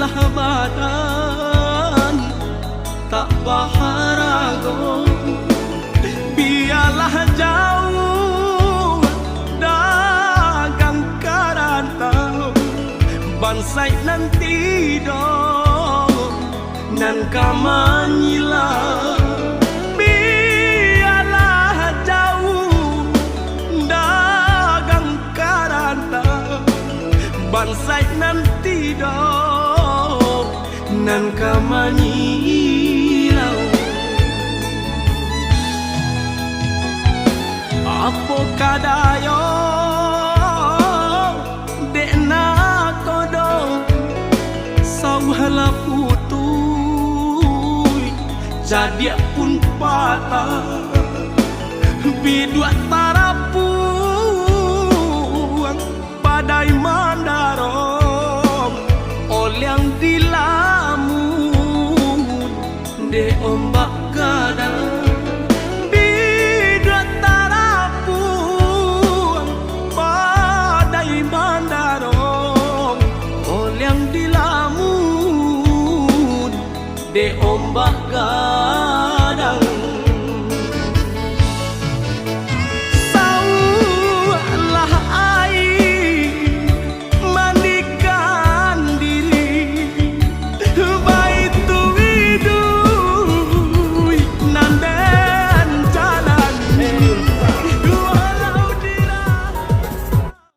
biarlah badan tak baharago, biarlah jauh dagang karantau, bansai nanti dong nan kamanyila. Biarlah jauh dagang karantau, bansai nanti dong nan kamanyilau. Apo kadayo dekna kodo sauhala putui jadi pun patah bidua tarapuang padai mandarong olyang dilamun de ombak kadang. De ombak